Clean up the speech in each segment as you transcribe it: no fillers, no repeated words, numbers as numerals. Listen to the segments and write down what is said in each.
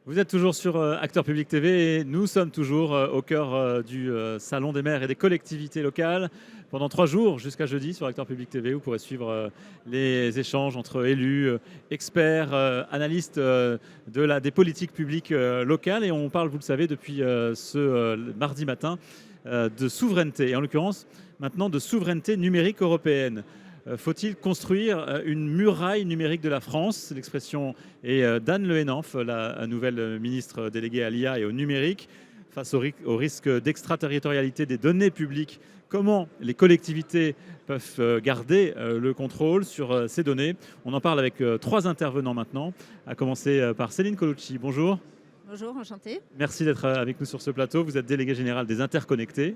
Vous êtes toujours sur Acteurs Public TV et nous sommes toujours au cœur du Salon des maires et des collectivités locales. Pendant 3 jours jusqu'à jeudi sur Acteurs Public TV, vous pourrez suivre les échanges entre élus, experts, analystes des politiques publiques locales. Et on parle, vous le savez, depuis ce mardi matin de souveraineté, et en l'occurrence maintenant de souveraineté numérique européenne. Faut-il construire une muraille numérique de la France? L'expression est d'Anne Le Henaf, la nouvelle ministre déléguée à l'IA et au numérique. Face au risque d'extraterritorialité des données publiques, comment les collectivités peuvent garder le contrôle sur ces données? On en parle avec 3 intervenants maintenant, à commencer par Céline Colucci. Bonjour. Bonjour, enchantée. Merci d'être avec nous sur ce plateau. Vous êtes déléguée générale des Interconnectés.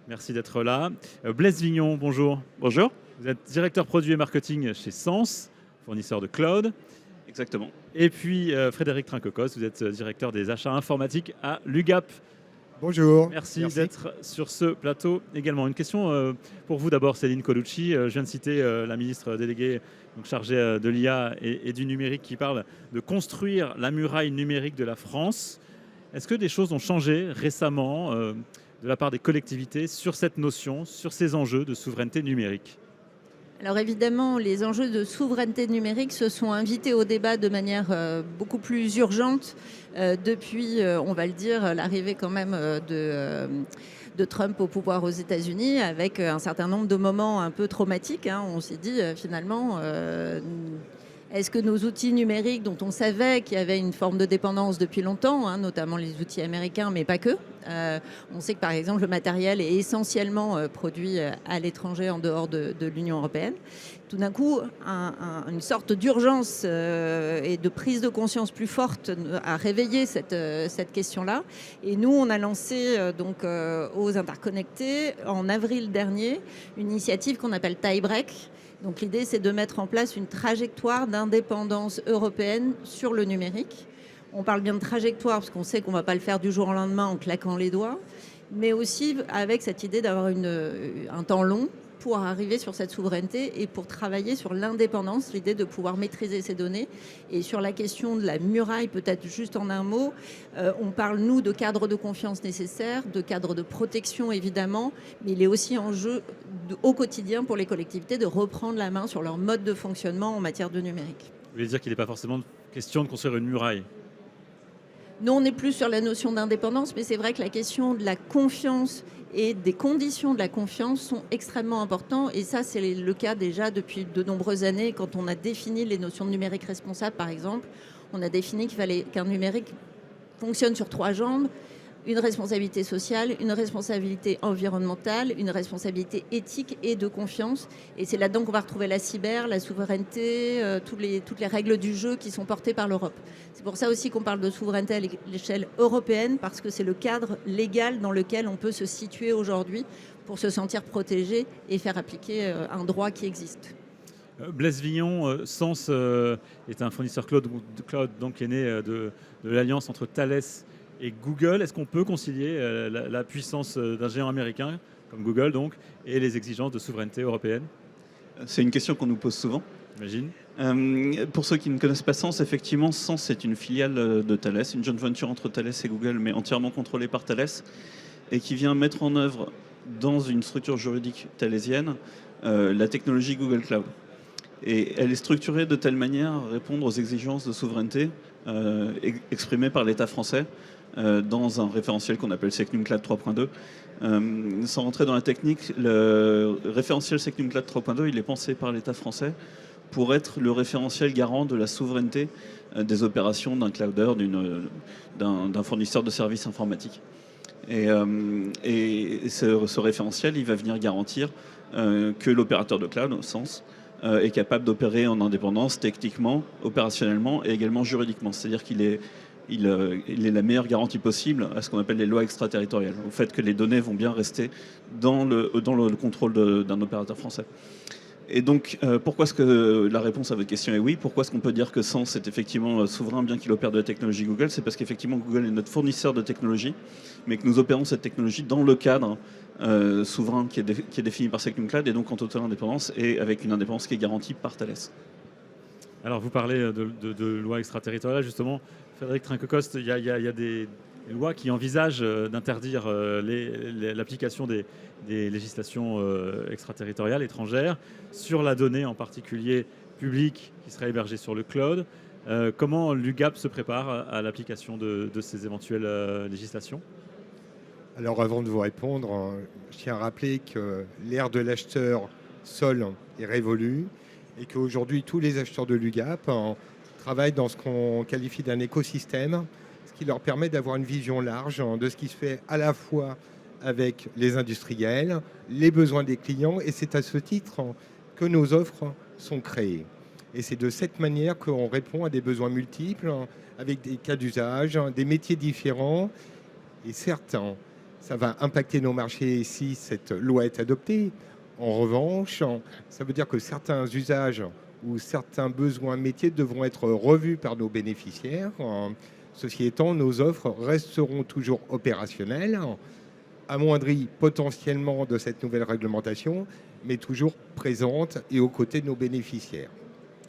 Merci d'être là. Blaise Vignon, bonjour. Bonjour. Vous êtes directeur produit et marketing chez Sens, fournisseur de cloud. Exactement. Et puis Frédéric Trincocos, vous êtes directeur des achats informatiques à l'UGAP. Bonjour. Merci d'être sur ce plateau également. Une question pour vous d'abord, Céline Colucci. Je viens de citer la ministre déléguée chargée de l'IA et du numérique qui parle de construire la muraille numérique de la France. Est-ce que des choses ont changé récemment de la part des collectivités sur cette notion, sur ces enjeux de souveraineté numérique ? Alors évidemment, les enjeux de souveraineté numérique se sont invités au débat de manière beaucoup plus urgente depuis, on va le dire, l'arrivée quand même de Trump au pouvoir aux États-Unis, avec un certain nombre de moments un peu traumatiques. On s'est dit finalement, est-ce que nos outils numériques, dont on savait qu'il y avait une forme de dépendance depuis longtemps, notamment les outils américains, mais pas que, on sait que par exemple le matériel est essentiellement produit à l'étranger en dehors de l'Union européenne. Tout d'un coup, une sorte d'urgence et de prise de conscience plus forte a réveillé cette question-là. Et nous, on a lancé aux Interconnectés en avril dernier une initiative qu'on appelle Tie-Break. Donc l'idée, c'est de mettre en place une trajectoire d'indépendance européenne sur le numérique. On parle bien de trajectoire parce qu'on sait qu'on ne va pas le faire du jour au lendemain en claquant les doigts, mais aussi avec cette idée d'avoir un temps long pour arriver sur cette souveraineté et pour travailler sur l'indépendance, l'idée de pouvoir maîtriser ces données. Et sur la question de la muraille, peut-être juste en un mot, on parle, nous, de cadres de confiance nécessaires, de cadres de protection, évidemment, mais il est aussi en jeu au quotidien pour les collectivités de reprendre la main sur leur mode de fonctionnement en matière de numérique. Vous voulez dire qu'il n'est pas forcément question de construire une muraille? Nous, on est plus sur la notion d'indépendance, mais c'est vrai que la question de la confiance et des conditions de la confiance sont extrêmement importantes. Et ça, c'est le cas déjà depuis de nombreuses années. Quand on a défini les notions de numérique responsable, par exemple, on a défini qu'il fallait qu'un numérique fonctionne sur 3 jambes. Une responsabilité sociale, une responsabilité environnementale, une responsabilité éthique et de confiance. Et c'est là-dedans qu'on va retrouver la cyber, la souveraineté, toutes les règles du jeu qui sont portées par l'Europe. C'est pour ça aussi qu'on parle de souveraineté à l'échelle européenne, parce que c'est le cadre légal dans lequel on peut se situer aujourd'hui pour se sentir protégé et faire appliquer un droit qui existe. Blaise Vignon, Sens est un fournisseur cloud donc, qui est né de l'alliance entre Thales et Google. Est-ce qu'on peut concilier la puissance d'un géant américain, comme Google donc, et les exigences de souveraineté européenne? C'est une question qu'on nous pose souvent. J'imagine. Pour ceux qui ne connaissent pas Sens, effectivement, Sens est une filiale de Thales, une joint venture entre Thales et Google, mais entièrement contrôlée par Thales, et qui vient mettre en œuvre, dans une structure juridique thalésienne, la technologie Google Cloud. Et elle est structurée de telle manière à répondre aux exigences de souveraineté exprimées par l'État français, dans un référentiel qu'on appelle SecNumCloud 3.2. Sans rentrer dans la technique, le référentiel SecNumCloud 3.2, il est pensé par l'État français pour être le référentiel garant de la souveraineté des opérations d'un clouder, d'un fournisseur de services informatiques. Et ce référentiel, il va venir garantir que l'opérateur de cloud, au sens, est capable d'opérer en indépendance techniquement, opérationnellement et également juridiquement. C'est-à-dire qu'il est la meilleure garantie possible à ce qu'on appelle les lois extraterritoriales, au fait que les données vont bien rester dans le contrôle d'un opérateur français. Et donc, pourquoi est-ce que la réponse à votre question est oui? Pourquoi est-ce qu'on peut dire que Sens est effectivement souverain bien qu'il opère de la technologie Google? C'est parce qu'effectivement Google est notre fournisseur de technologie, mais que nous opérons cette technologie dans le cadre souverain qui est défini par SecNumCloud et donc en totale indépendance et avec une indépendance qui est garantie par Thales. Alors, vous parlez de lois extraterritoriales, justement. Frédéric Trinquecoste, il y a des lois qui envisagent d'interdire l'application des législations extraterritoriales, étrangères, sur la donnée en particulier publique qui serait hébergée sur le cloud. Comment l'UGAP se prépare à l'application de ces éventuelles législations? Alors avant de vous répondre, je tiens à rappeler que l'ère de l'acheteur seul est révolue et qu'aujourd'hui tous les acheteurs de l'UGAP travaillent dans ce qu'on qualifie d'un écosystème, ce qui leur permet d'avoir une vision large de ce qui se fait à la fois avec les industriels, les besoins des clients, et c'est à ce titre que nos offres sont créées. Et c'est de cette manière qu'on répond à des besoins multiples, avec des cas d'usage, des métiers différents. Et certes, ça va impacter nos marchés si cette loi est adoptée. En revanche, ça veut dire que certains usages ou certains besoins métiers devront être revus par nos bénéficiaires. Ceci étant, nos offres resteront toujours opérationnelles, amoindries potentiellement de cette nouvelle réglementation, mais toujours présentes et aux côtés de nos bénéficiaires.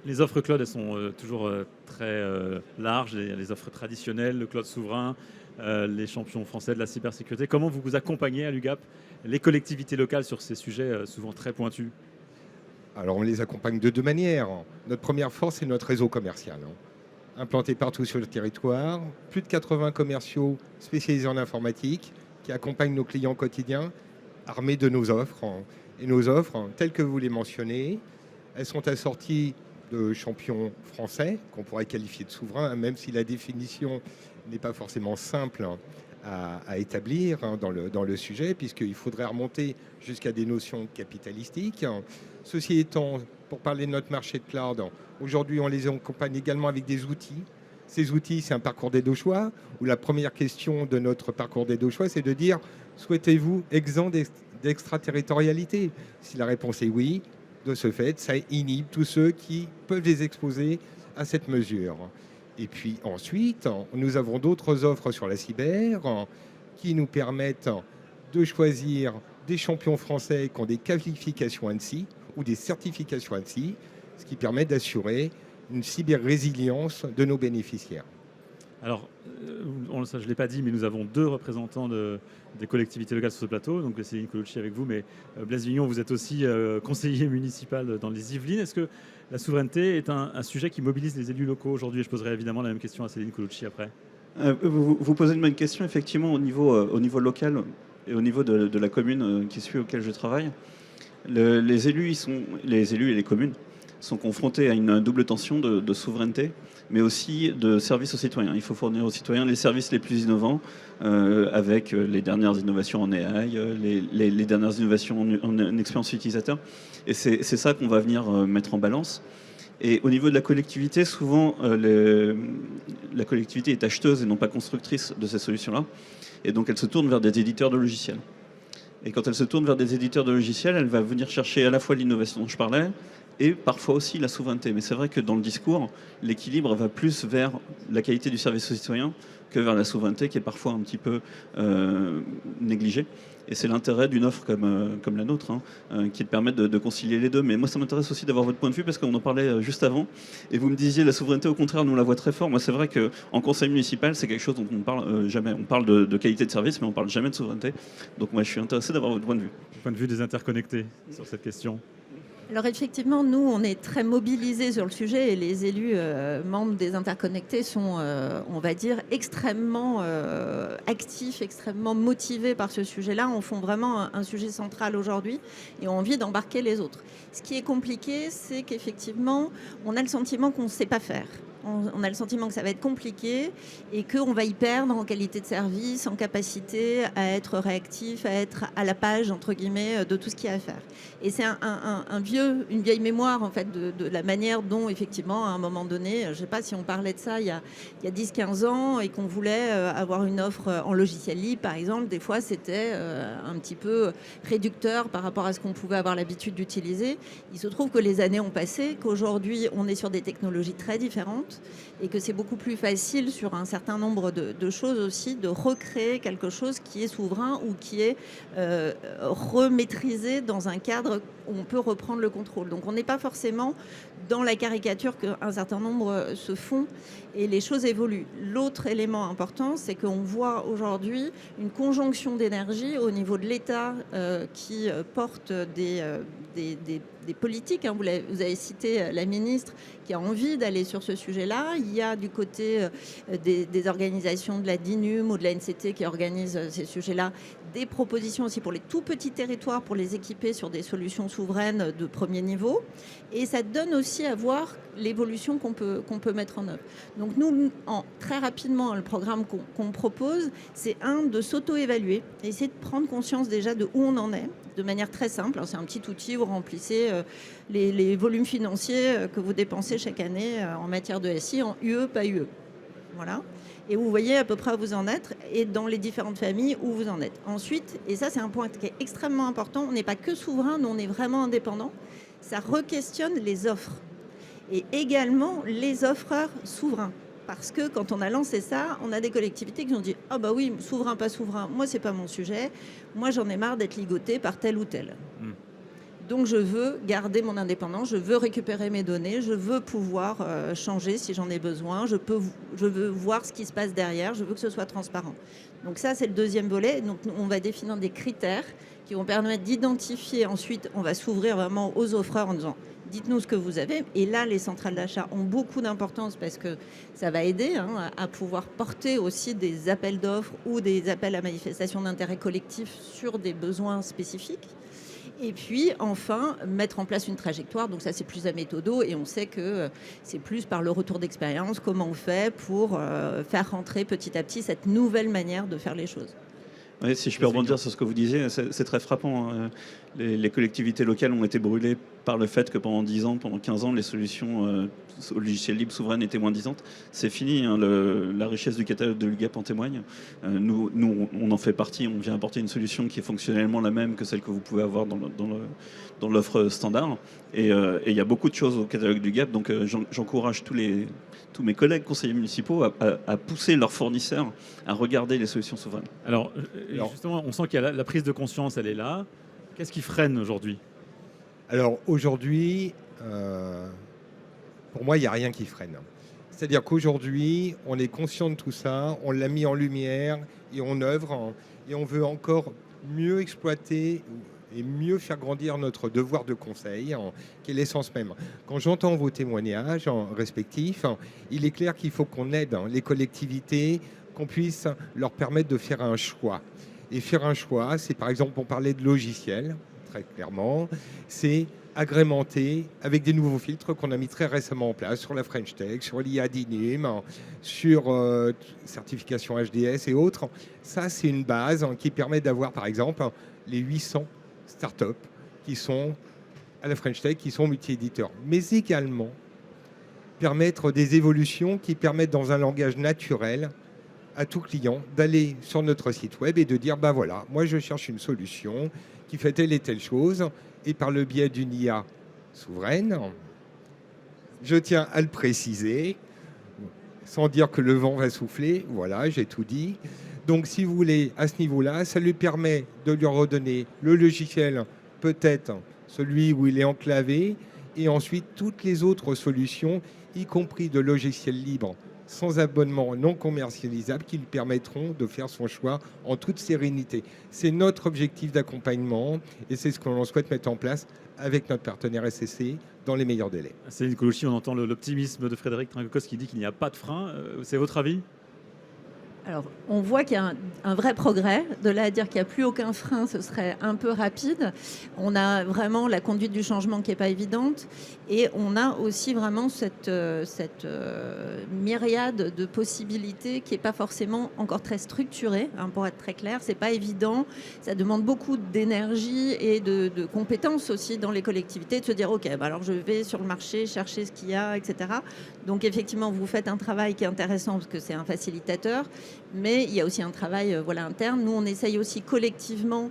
Les offres cloud, elles sont toujours très larges. Il y a les offres traditionnelles, le cloud souverain, les champions français de la cybersécurité. Comment vous accompagnez à l'UGAP les collectivités locales sur ces sujets souvent très pointus? Alors on les accompagne de deux manières. Notre première force, c'est notre réseau commercial. Implanté partout sur le territoire, plus de 80 commerciaux spécialisés en informatique qui accompagnent nos clients quotidiens, armés de nos offres. Et nos offres, telles que vous les mentionnez, elles sont assorties de champions français, qu'on pourrait qualifier de souverains, même si la définition n'est pas forcément simple à établir dans le sujet, puisqu'il faudrait remonter jusqu'à des notions capitalistiques. Ceci étant, pour parler de notre marché de cloud, aujourd'hui on les accompagne également avec des outils. Ces outils, c'est un parcours des deux choix, où la première question de notre parcours des deux choix, c'est de dire, souhaitez-vous exempt d'extraterritorialité? Si la réponse est oui, de ce fait, ça inhibe tous ceux qui peuvent les exposer à cette mesure. Et puis ensuite, nous avons d'autres offres sur la cyber qui nous permettent de choisir des champions français qui ont des qualifications ANSSI ou des certifications ANSSI, ce qui permet d'assurer une cyber-résilience de nos bénéficiaires. Alors, ça, je ne l'ai pas dit, mais nous avons deux représentants des collectivités locales sur ce plateau. Donc, Céline Colucci avec vous, mais Blaise Vignon, vous êtes aussi conseiller municipal dans les Yvelines. Est-ce que la souveraineté est un sujet qui mobilise les élus locaux aujourd'hui? Je poserai évidemment la même question à Céline Colucci après. Vous posez une bonne question, effectivement, au niveau local et au niveau de la commune qui suit auquel je travaille. Les élus et les communes sont confrontés à une double tension de souveraineté, mais aussi de services aux citoyens. Il faut fournir aux citoyens les services les plus innovants, avec les dernières innovations en AI, les dernières innovations en expérience utilisateur. Et c'est ça qu'on va venir mettre en balance. Et au niveau de la collectivité, souvent, la collectivité est acheteuse et non pas constructrice de ces solutions-là. Et donc, elle se tourne vers des éditeurs de logiciels. Et quand elle se tourne vers des éditeurs de logiciels, elle va venir chercher à la fois l'innovation dont je parlais, et parfois aussi la souveraineté. Mais c'est vrai que dans le discours, l'équilibre va plus vers la qualité du service aux citoyens que vers la souveraineté qui est parfois un petit peu négligée. Et c'est l'intérêt d'une offre comme la nôtre, qui permet de concilier les deux. Mais moi, ça m'intéresse aussi d'avoir votre point de vue, parce qu'on en parlait juste avant. Et vous me disiez, la souveraineté, au contraire, nous on la voit très fort. Moi, c'est vrai qu'en conseil municipal, c'est quelque chose dont on parle jamais. On parle de qualité de service, mais on parle jamais de souveraineté. Donc moi, je suis intéressé d'avoir votre point de vue. Le point de vue des interconnectés sur cette question. Alors effectivement, nous, on est très mobilisés sur le sujet et les élus membres des interconnectés sont, on va dire, extrêmement actifs, extrêmement motivés par ce sujet-là. On font vraiment un sujet central aujourd'hui et ont envie d'embarquer les autres. Ce qui est compliqué, c'est qu'effectivement, on a le sentiment qu'on ne sait pas faire. On a le sentiment que ça va être compliqué et qu'on va y perdre en qualité de service, en capacité à être réactif, à être à la page, entre guillemets, de tout ce qu'il y a à faire. Et c'est une vieille mémoire, en fait, de la manière dont, effectivement, à un moment donné, je ne sais pas si on parlait de ça il y a 10-15 ans et qu'on voulait avoir une offre en logiciel libre, par exemple, des fois, c'était un petit peu réducteur par rapport à ce qu'on pouvait avoir l'habitude d'utiliser. Il se trouve que les années ont passé, qu'aujourd'hui, on est sur des technologies très différentes, différentes et que c'est beaucoup plus facile sur un certain nombre de choses aussi de recréer quelque chose qui est souverain ou qui est remaîtrisé dans un cadre où on peut reprendre le contrôle. Donc on n'est pas forcément dans la caricature qu'un certain nombre se font et les choses évoluent. L'autre élément important, c'est qu'on voit aujourd'hui une conjonction d'énergie au niveau de l'État qui porte des politiques. Vous avez cité la ministre qui a envie d'aller sur ce sujet-là. Il y a du côté des organisations de la DINUM ou de la NCT qui organisent ces sujets-là des propositions aussi pour les tout petits territoires pour les équiper sur des solutions souveraines de premier niveau. Et ça donne aussi à voir l'évolution qu'on peut mettre en œuvre. Donc nous, très rapidement, le programme qu'on propose, c'est de s'auto-évaluer, essayer de prendre conscience déjà de où on en est, de manière très simple. C'est un petit outil où vous remplissez les volumes financiers que vous dépensez chaque année en matière de SI en UE, pas UE. Voilà. Et vous voyez à peu près où vous en êtes et dans les différentes familles où vous en êtes. Ensuite, et ça c'est un point qui est extrêmement important, on n'est pas que souverain, nous on est vraiment indépendant. Ça re-questionne les offres et également les offreurs souverains. Parce que quand on a lancé ça, on a des collectivités qui ont dit « Ah bah oui, souverain, pas souverain, moi c'est pas mon sujet, moi j'en ai marre d'être ligoté par tel ou tel. » Donc je veux garder mon indépendance, je veux récupérer mes données, je veux pouvoir changer si j'en ai besoin, je veux voir ce qui se passe derrière, je veux que ce soit transparent. Donc ça c'est le deuxième volet. Donc on va définir des critères qui vont permettre d'identifier. Ensuite on va s'ouvrir vraiment aux offreurs en disant dites-nous ce que vous avez. Et là les centrales d'achat ont beaucoup d'importance parce que ça va aider à pouvoir porter aussi des appels d'offres ou des appels à manifestation d'intérêt collectif sur des besoins spécifiques. Et puis, enfin, mettre en place une trajectoire. Donc ça, c'est plus à méthodo. Et on sait que c'est plus par le retour d'expérience, comment on fait pour faire rentrer petit à petit cette nouvelle manière de faire les choses. Oui, si je peux rebondir sur ce que vous disiez, c'est très frappant. Les collectivités locales ont été brûlées par le fait que pendant 10 ans, pendant 15 ans, les solutions au logiciel libre souveraine étaient moins disantes. C'est fini, la richesse du catalogue de l'UGAP en témoigne. Nous, on en fait partie, on vient apporter une solution qui est fonctionnellement la même que celle que vous pouvez avoir dans l'offre standard. Et il y a beaucoup de choses au catalogue du GAP, donc j'encourage tous mes collègues conseillers municipaux à pousser leurs fournisseurs à regarder les solutions souveraines. Alors justement, on sent qu'il y a la prise de conscience, elle est là. Qu'est-ce qui freine aujourd'hui ? Alors aujourd'hui, pour moi, il n'y a rien qui freine. C'est-à-dire qu'aujourd'hui, on est conscient de tout ça, on l'a mis en lumière et on œuvre et on veut encore mieux exploiter et mieux faire grandir notre devoir de conseil, qui est l'essence même. Quand j'entends vos témoignages respectifs, il est clair qu'il faut qu'on aide les collectivités, qu'on puisse leur permettre de faire un choix. Et faire un choix, c'est par exemple, on parlait de logiciels, très clairement, c'est agrémenté avec des nouveaux filtres qu'on a mis très récemment en place sur la French Tech, sur l'IA DINUM, sur certification HDS et autres. Ça, c'est une base qui permet d'avoir, par exemple, les 800 startups qui sont à la French Tech, qui sont multi-éditeurs. Mais également, permettre des évolutions qui permettent, dans un langage naturel, à tout client d'aller sur notre site web et de dire, bah voilà, moi je cherche une solution qui fait telle et telle chose, et par le biais d'une IA souveraine, je tiens à le préciser, sans dire que le vent va souffler, voilà, j'ai tout dit. Donc si vous voulez, à ce niveau-là, ça lui permet de lui redonner le logiciel, peut-être celui où il est enclavé, et ensuite toutes les autres solutions, y compris de logiciels libres, sans abonnement non commercialisable, qui lui permettront de faire son choix en toute sérénité. C'est notre objectif d'accompagnement et c'est ce que l'on souhaite mettre en place avec notre partenaire SCC dans les meilleurs délais. C'est Nicolochi, on entend l'optimisme de Frédéric Tringocos qui dit qu'il n'y a pas de frein. C'est votre avis ? Alors, on voit qu'il y a un vrai progrès. De là à dire qu'il n'y a plus aucun frein, ce serait un peu rapide. On a vraiment la conduite du changement qui n'est pas évidente. Et on a aussi vraiment cette myriade de possibilités qui n'est pas forcément encore très structurée. Pour être très clair, ce n'est pas évident. Ça demande beaucoup d'énergie et de compétences aussi dans les collectivités, de se dire, OK, alors je vais sur le marché chercher ce qu'il y a, etc. Donc effectivement, vous faites un travail qui est intéressant parce que c'est un facilitateur. Mais il y a aussi un travail interne. Nous, on essaye aussi collectivement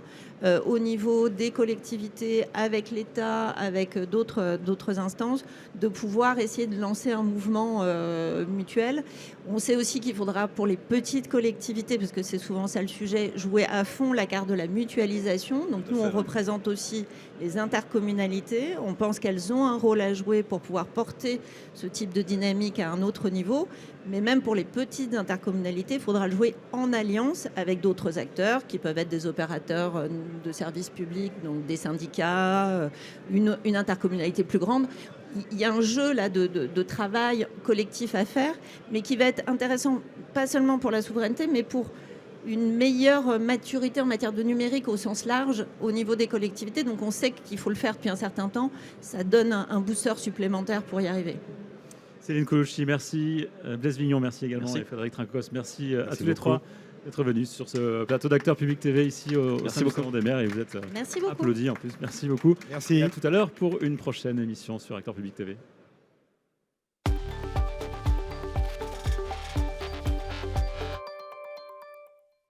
au niveau des collectivités, avec l'État, avec d'autres instances, de pouvoir essayer de lancer un mouvement mutuel. On sait aussi qu'il faudra pour les petites collectivités, parce que c'est souvent ça le sujet, jouer à fond la carte de la mutualisation. Donc nous, on représente aussi les intercommunalités. On pense qu'elles ont un rôle à jouer pour pouvoir porter ce type de dynamique à un autre niveau. Mais même pour les petites intercommunalités, il faudra le jouer en alliance avec d'autres acteurs qui peuvent être des opérateurs de services publics, donc des syndicats, une intercommunalité plus grande. Il y a un jeu là de travail collectif à faire, mais qui va être intéressant pas seulement pour la souveraineté, mais pour une meilleure maturité en matière de numérique au sens large au niveau des collectivités. Donc on sait qu'il faut le faire depuis un certain temps. Ça donne un booster supplémentaire pour y arriver. Céline Colucci, merci. Blaise Vignon, merci également. Merci. Et Frédéric Trincos, merci à tous beaucoup. les trois d'être venus sur ce plateau d'Acteurs Public TV ici au Salon des Maires. Et vous êtes Merci beaucoup. applaudis en plus. Merci beaucoup. Merci. Et à tout à l'heure pour une prochaine émission sur Acteurs Public TV.